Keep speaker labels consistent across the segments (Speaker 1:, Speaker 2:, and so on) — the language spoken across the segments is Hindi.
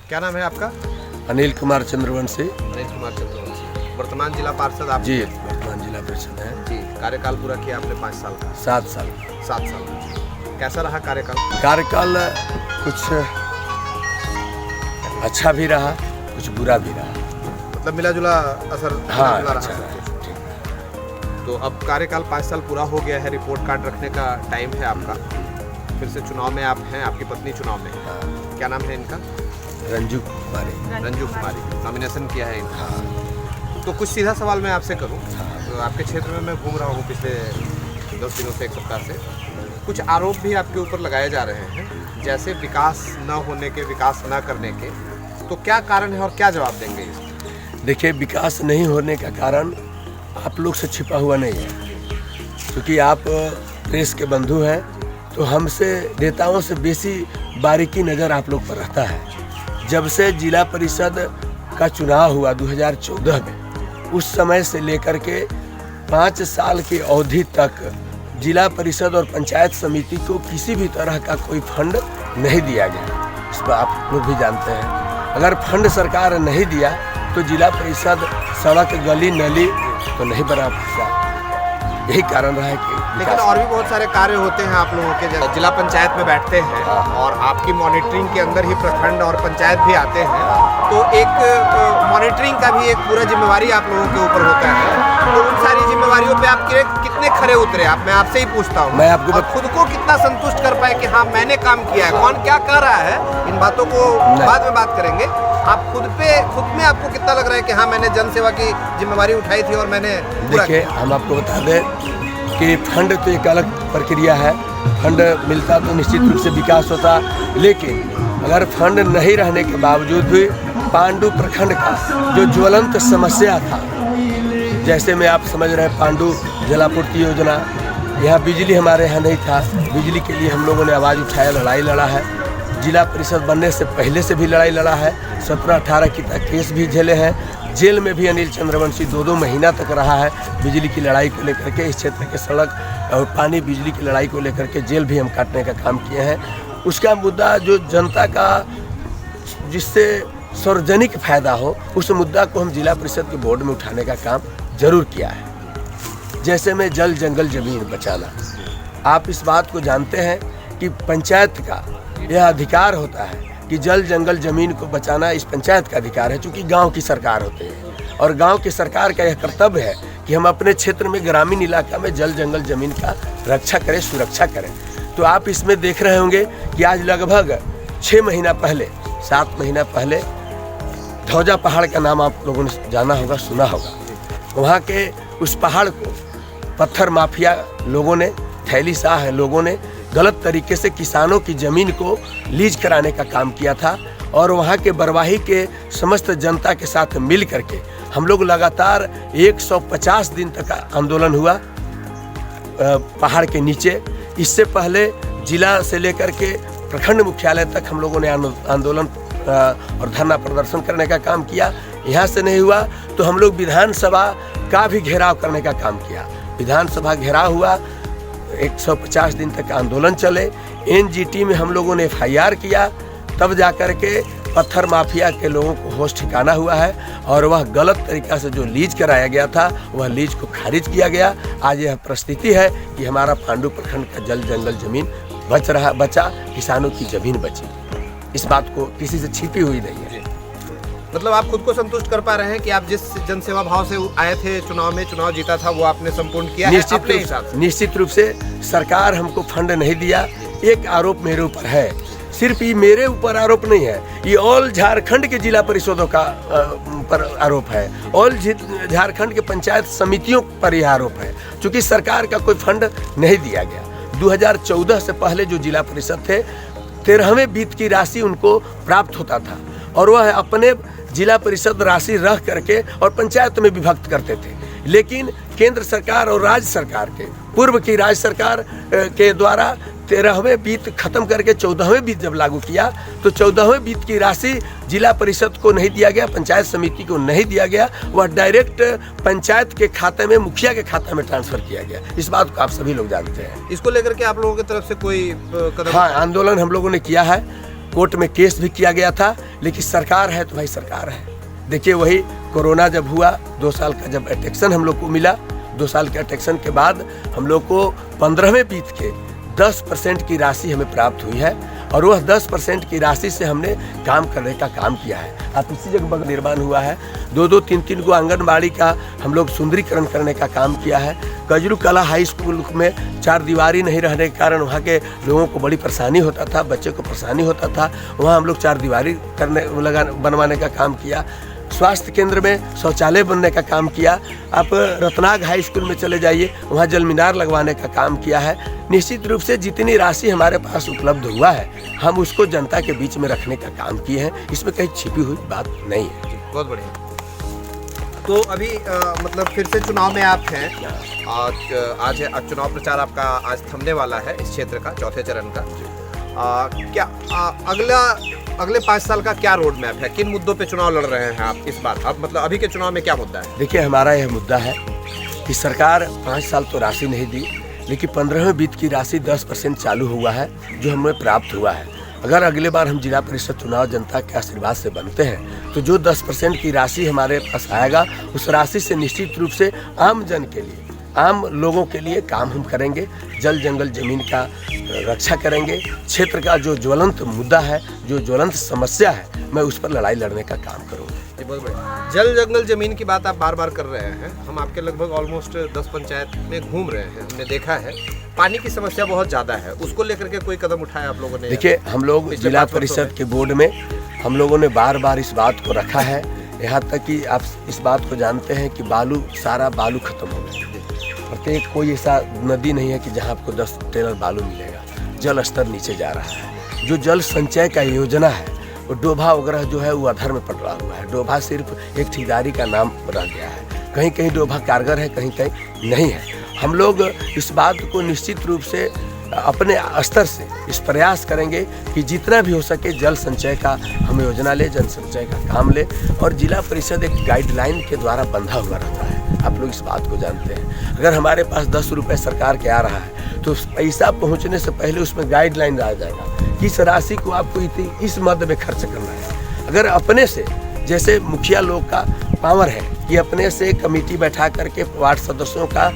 Speaker 1: क्या नाम है आपका?
Speaker 2: अनिल कुमार चंद्रवंशी।
Speaker 1: अनिल कुमार चंद्रवंशी, वर्तमान जिला पार्षद आप?
Speaker 2: जी, वर्तमान जिला परिषद है
Speaker 1: जी। कार्यकाल पूरा किया आपने 5 साल का?
Speaker 2: 7 साल।
Speaker 1: 7 साल का। कैसा रहा कार्यकाल?
Speaker 2: कार्यकाल कुछ अच्छा भी रहा, कुछ बुरा भी रहा।
Speaker 1: मतलब मिला जुला असर?
Speaker 2: हाँ,
Speaker 1: मिला-जुला रहा
Speaker 2: अच्छा
Speaker 1: सब
Speaker 2: रहा।
Speaker 1: कुछ। तो अब कार्यकाल 5 साल पूरा हो गया है, रिपोर्ट कार्ड रखने का टाइम है आपका। फिर से चुनाव में आप हैं, आपकी पत्नी चुनाव में है। क्या नाम है इनका?
Speaker 2: रंजू कुमारी।
Speaker 1: रंजू कुमारी नॉमिनेशन किया है इनका। तो कुछ सीधा सवाल मैं आपसे करूं। तो आपके क्षेत्र में मैं घूम रहा हूं पिछले 10 दिनों से, 1 सप्ताह से। कुछ आरोप भी आपके ऊपर लगाए जा रहे हैं, जैसे विकास न होने के, विकास न करने के। तो क्या कारण है और क्या जवाब देंगे इसका?
Speaker 2: देखिए, विकास नहीं होने का कारण आप लोग से छिपा हुआ नहीं है, क्योंकि आप प्रेस के बंधु हैं, तो हमसे नेताओं से बेसी बारीकी नज़र आप लोग पर रहता है। जब से जिला परिषद का चुनाव हुआ 2014 में, उस समय से लेकर के 5 साल की अवधि तक जिला परिषद और पंचायत समिति को किसी भी तरह का कोई फंड नहीं दिया गया। इस पर आप लोग भी जानते हैं। अगर फंड सरकार नहीं दिया तो जिला परिषद सड़क, गली नली तो नहीं बना पाएगा। यही कारण रहा है कि
Speaker 1: लेकिन और भी बहुत सारे कार्य होते हैं आप लोगों के। जिला पंचायत में बैठते हैं और आपकी मॉनिटरिंग के अंदर ही प्रखंड और पंचायत भी आते हैं, तो एक मॉनिटरिंग का भी एक पूरा जिम्मेवारी आप लोगों के ऊपर होता है। तो उन सारी जिम्मेवारियों पे आप कितने खरे उतरे? मैं आपसे ही पूछता हूँ।
Speaker 2: मैं आपको
Speaker 1: खुद को कितना संतुष्ट कर पाए कि हाँ मैंने काम किया है? कौन क्या कह रहा है, इन बातों को बाद में बात करेंगे। आप खुद में आपको कितना लग रहा है कि हाँ मैंने जन सेवा की जिम्मेवारी उठाई थी और मैंने?
Speaker 2: देखिए, हम आपको बता दें कि फंड तो एक अलग प्रक्रिया है। फंड मिलता तो निश्चित रूप से विकास होता, लेकिन अगर फंड नहीं रहने के बावजूद भी पांडु प्रखंड का जो ज्वलंत समस्या था, जैसे में आप समझ रहे हैं पांडु जलापूर्ति योजना, यहाँ बिजली हमारे यहाँ नहीं था। बिजली के लिए हम लोगों ने आवाज़ उठाया, लड़ाई लड़ा है। जिला परिषद बनने से पहले से भी लड़ाई लड़ा है। 17-18 की तक केस भी झेले हैं। जेल में भी अनिल चंद्रवंशी 2-2 महीना तक रहा है बिजली की लड़ाई को लेकर के। इस क्षेत्र के सड़क और पानी, बिजली की लड़ाई को लेकर के जेल भी हम काटने का काम किए हैं। उसका मुद्दा जो जनता का, जिससे सार्वजनिक फायदा हो, उस मुद्दा को हम जिला परिषद के बोर्ड में उठाने का काम जरूर किया है। जैसे में जल, जंगल, जमीन बचाना। आप इस बात को जानते हैं कि पंचायत का यह अधिकार होता है कि जल, जंगल, जमीन को बचाना इस पंचायत का अधिकार है, क्योंकि गांव की सरकार होती है। और गांव की सरकार का यह कर्तव्य है कि हम अपने क्षेत्र में, ग्रामीण इलाका में जल, जंगल, जमीन का रक्षा करें, सुरक्षा करें। तो आप इसमें देख रहे होंगे कि आज लगभग 6 महीना पहले, 7 महीना पहले धौजा पहाड़ का नाम आप लोगों ने जाना होगा, सुना होगा। वहाँ के उस पहाड़ को पत्थर माफिया लोगों ने, थैली शाह लोगों ने गलत तरीके से किसानों की ज़मीन को लीज कराने का काम किया था। और वहाँ के बरवाही के समस्त जनता के साथ मिल करके हम लोग लगातार 150 दिन तक आंदोलन हुआ पहाड़ के नीचे। इससे पहले जिला से लेकर के प्रखंड मुख्यालय तक हम लोगों ने आंदोलन और धरना प्रदर्शन करने का काम किया। यहाँ से नहीं हुआ तो हम लोग विधानसभा का भी घेराव करने का काम किया। विधानसभा घेराव हुआ, 150 दिन तक आंदोलन चले। एनजीटी में हम लोगों ने FIR किया, तब जाकर के पत्थर माफिया के लोगों को होश ठिकाना हुआ है। और वह गलत तरीक़ा से जो लीज कराया गया था, वह लीज को खारिज किया गया। आज यह परिस्थिति है कि हमारा पांडु प्रखंड का जल, जंगल, जमीन बचा, किसानों की जमीन बची। इस बात को किसी से छिपी हुई नहीं है।
Speaker 1: मतलब आप खुद को संतुष्ट कर पा रहे हैं कि आप जिस जनसेवा भाव से आए थे चुनाव में, चुनाव जीता था, वो आपने संपूर्ण किया है अपने हिसाब से?
Speaker 2: निश्चित रूप से सरकार हमको फंड नहीं दिया। एक आरोप मेरे ऊपर है, सिर्फ ये मेरे ऊपर आरोप नहीं है, ये ऑल झारखंड के जिला परिषदों का पर आरोप है। ऑल झारखंड के पंचायत समितियों पर यह आरोप है, क्योंकि सरकार का कोई फंड नहीं दिया गया। 2014 से पहले जो जिला परिषद थे, 13वें वित्त की राशि उनको प्राप्त होता था और वह अपने जिला परिषद राशि रख करके और पंचायत में विभक्त करते थे। लेकिन केंद्र सरकार और राज्य सरकार के, पूर्व की राज्य सरकार के द्वारा 13वें वित्त खत्म करके 14वें वित्त जब लागू किया, तो 14वें वित्त की राशि जिला परिषद को नहीं दिया गया, पंचायत समिति को नहीं दिया गया। वह डायरेक्ट पंचायत के खाते में, मुखिया के खाते में ट्रांसफर किया गया। इस बात को आप सभी लोग जानते हैं।
Speaker 1: इसको लेकर के आप लोगों की तरफ से कोई कदम?
Speaker 2: हाँ, आंदोलन हम लोगों ने किया है। कोर्ट में केस भी किया गया था, लेकिन सरकार है तो भाई सरकार है। देखिए वही कोरोना जब हुआ, 2 साल का जब अटेक्शन हम लोग को मिला, 2 साल के अटेक्शन के बाद हम लोग को 15वें बीत के 10% की राशि हमें प्राप्त हुई है, और वह 10% की राशि से हमने काम करने का काम किया है। आप इसी जगह निर्माण हुआ है, 2-2, 3-3 को आंगनबाड़ी का हम लोग सुंदरीकरण करने का काम किया है। कजरू कला हाई स्कूल में 4 दीवारी नहीं रहने के कारण वहाँ के लोगों को बड़ी परेशानी होता था, बच्चे को परेशानी होता था, वहाँ हम लोग 4 दीवारी बनवाने का काम किया। स्वास्थ्य केंद्र में शौचालय बनने का काम किया। आप रत्नाग हाई स्कूल में चले जाइए, वहाँ जल मीनार लगवाने का काम किया है। निश्चित रूप से जितनी राशि हमारे पास उपलब्ध हुआ है, हम उसको जनता के बीच में रखने का काम किए हैं। इसमें कहीं छिपी हुई बात नहीं है।
Speaker 1: बहुत बढ़िया। तो अभी मतलब फिर से चुनाव में आप हैं, आज चुनाव प्रचार आपका आज थमने वाला है इस क्षेत्र का, चौथे चरण का। क्या अगले 5 साल का क्या रोड मैप है? किन मुद्दों पे चुनाव लड़ रहे हैं आप इस बार? अब मतलब अभी के चुनाव में क्या मुद्दा है?
Speaker 2: देखिए हमारा यह मुद्दा है कि सरकार 5 साल तो राशि नहीं दी, लेकिन 15वें बीत की राशि 10% चालू हुआ है, जो हमें प्राप्त हुआ है। अगर अगले बार हम जिला परिषद चुनाव जनता के आशीर्वाद से बनते हैं, तो जो 10% की राशि हमारे पास आएगा, उस राशि से निश्चित रूप से आम जन के लिए, आम लोगों के लिए काम हम करेंगे। जल जंगल जमीन का रक्षा करेंगे। क्षेत्र का जो ज्वलंत मुद्दा है, जो ज्वलंत समस्या है, मैं उस पर लड़ाई लड़ने का काम करूँगा।
Speaker 1: बहुत बढ़िया। जल जंगल जमीन की बात आप बार बार कर रहे हैं। हम आपके लगभग ऑलमोस्ट 10 पंचायत में घूम रहे हैं, हमने देखा है पानी की समस्या बहुत ज़्यादा है। उसको लेकर के कोई कदम उठाया आप लोगों ने?
Speaker 2: देखिए हम लोग जिला परिषद के बोर्ड में हम लोगों ने बार बार इस बात को रखा है, यहाँ तक कि आप इस बात को जानते हैं कि सारा बालू खत्म हो गया। प्रत्येक कोई ऐसा नदी नहीं है कि जहाँ आपको 10 टेलर बालू मिलेगा। जल स्तर नीचे जा रहा है। जो जल संचय का योजना है, वो डोभा वगैरह जो है वो अधर में पड़ रहा हुआ है। डोभा सिर्फ एक ठेकेदारी का नाम रह गया है। कहीं कहीं डोभा कारगर है, कहीं कहीं नहीं है। हम लोग इस बात को निश्चित रूप से अपने स्तर से इस प्रयास करेंगे कि जितना भी हो सके जल संचय का हम योजना ले, जल संचय का काम ले। और जिला परिषद एक गाइडलाइन के द्वारा बंधा हुआ रहता है, आप लोग इस बात को जानते हैं। अगर हमारे पास 10 रुपये सरकार के आ रहा है, तो पैसा पहुंचने से पहले उसमें गाइडलाइन आ जाएगा कि इस राशि को आपको इस मद में खर्च करना है। अगर अपने से, जैसे मुखिया लोग का पावर है कि अपने से कमेटी बैठा करके वार्ड सदस्यों का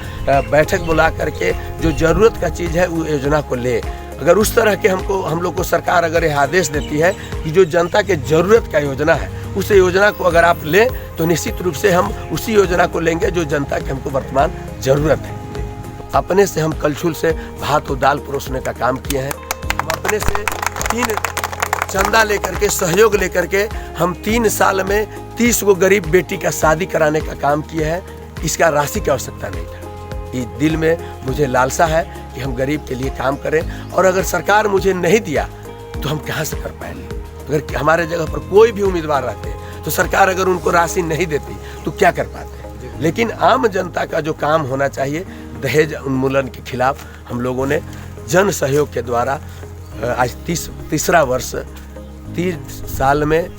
Speaker 2: बैठक बुला करके जो ज़रूरत का चीज़ है वो योजना को ले। अगर उस तरह के हम लोग को सरकार अगर यह आदेश देती है कि जो जनता के ज़रूरत का योजना है, उस योजना को अगर आप लें, तो निश्चित रूप से हम उसी योजना को लेंगे जो जनता की हमको वर्तमान ज़रूरत है। अपने से हम कलछुल से भात और दाल परोसने का काम किए हैं। हम अपने से 3 चंदा लेकर के, सहयोग लेकर के हम 3 साल में 30 गो गरीब बेटी का शादी कराने का काम किए हैं। इसका राशि की आवश्यकता नहीं था। इस दिल में मुझे लालसा है कि हम गरीब के लिए काम करें, और अगर सरकार मुझे नहीं दिया तो हम कहाँ से कर पाएंगे? अगर हमारे जगह पर कोई भी उम्मीदवार रहते तो सरकार अगर उनको राशि नहीं देती तो क्या कर पाते? लेकिन आम जनता का जो काम होना चाहिए, दहेज उन्मूलन के खिलाफ हम लोगों ने जन सहयोग के द्वारा आज तीसरा वर्ष 30 साल में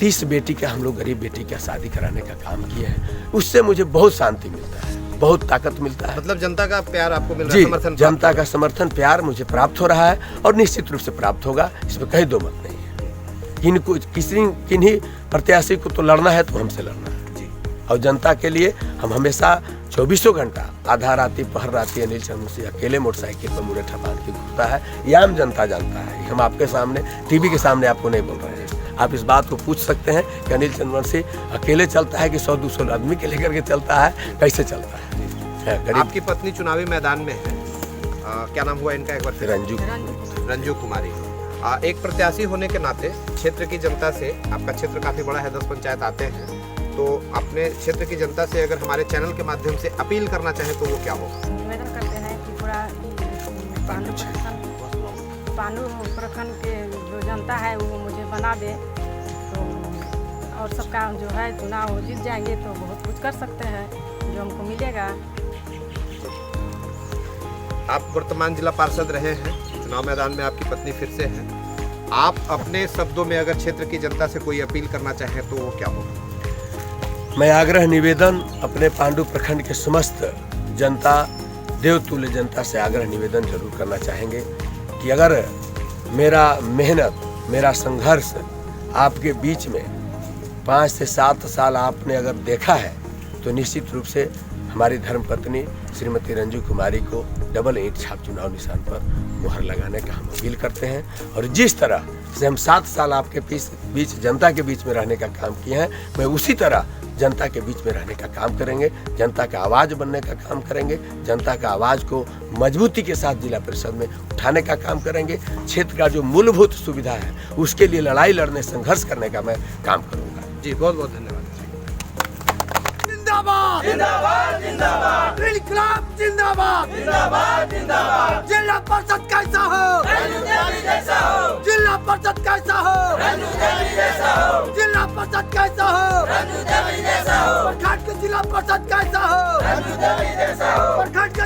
Speaker 2: 30 बेटी का हम लोग गरीब बेटी का शादी कराने का काम किए हैं। उससे मुझे बहुत शांति मिलता है, बहुत ताकत मिलता है।
Speaker 1: मतलब जनता का प्यार आपको मिल रहा है? समर्थन
Speaker 2: जनता का समर्थन, प्यार मुझे प्राप्त हो रहा है, और निश्चित रूप से प्राप्त होगा, इसमें कहीं दो मत नहीं है। किन्हीं प्रत्याशी को तो लड़ना है तो हमसे लड़ना है जी। और जनता के लिए हम हमेशा 24 घंटा, आधा राती पहर राती अनिल चंद्र सिंह अकेले मोटरसाइकिल पर मुरेठा बांध के घूमता है। ये आम जनता जानता है। हम आपके सामने, टीवी के सामने आपको नहीं बोल रहे हैं। आप इस बात को पूछ सकते हैं कि अनिल चंद्र सिंह अकेले चलता है कि 100-200 आदमी के लेकर के चलता है, कैसे चलता है?
Speaker 1: आपकी पत्नी चुनावी मैदान में है, क्या नाम हुआ इनका एक बार? रंजू कुमारी। एक प्रत्याशी होने के नाते क्षेत्र की जनता से, आपका क्षेत्र काफ़ी बड़ा है, 10 पंचायत आते हैं, तो अपने क्षेत्र की जनता से अगर हमारे चैनल के माध्यम से अपील करना चाहें तो वो क्या होगा?
Speaker 3: निवेदन करते हैं कि पूरा पांडु प्रखंड के जो जनता है वो मुझे बना दे, तो और सबका जो है चुनाव हो जीत जाएंगे तो बहुत कुछ कर सकते हैं जो हमको मिलेगा।
Speaker 1: आप वर्तमान जिला पार्षद रहे हैं, चुनाव मैदान में आपकी पत्नी फिर से है। आप अपने शब्दों में अगर क्षेत्र की जनता से कोई अपील करना चाहें तो वो क्या होगा?
Speaker 2: मैं आग्रह निवेदन अपने पांडु प्रखंड के समस्त जनता, देवतुल्य जनता से आग्रह निवेदन जरूर करना चाहेंगे कि अगर मेरा मेहनत मेरा संघर्ष आपके बीच में 5 से 7 साल आपने अगर देखा है तो निश्चित रूप से हमारी धर्मपत्नी श्रीमती रंजू कुमारी को डबल ईंट छाप चुनाव निशान पर मुहर लगाने का हम अपील करते हैं। और जिस तरह से हम 7 साल आपके बीच जनता के बीच में रहने का काम किए हैं, मैं उसी तरह जनता के बीच में रहने का काम करेंगे, जनता का आवाज़ बनने का काम करेंगे, जनता का आवाज़ को मजबूती के साथ जिला परिषद में उठाने का काम करेंगे। क्षेत्र का जो मूलभूत सुविधा है उसके लिए लड़ाई लड़ने, संघर्ष करने का मैं काम करूँगा।
Speaker 1: जी बहुत बहुत धन्यवाद।
Speaker 4: जिंदाबाद जिंदाबाद जिंदाबाद, इनकलाब जिंदाबाद जिंदाबाद जिंदाबाद। जिला परिषद कैसा हो, जिला परिषद कैसा हो, जिला परिषद कैसा हो, प्रखंड के जिला परिषद कैसा हो, प्रखंड के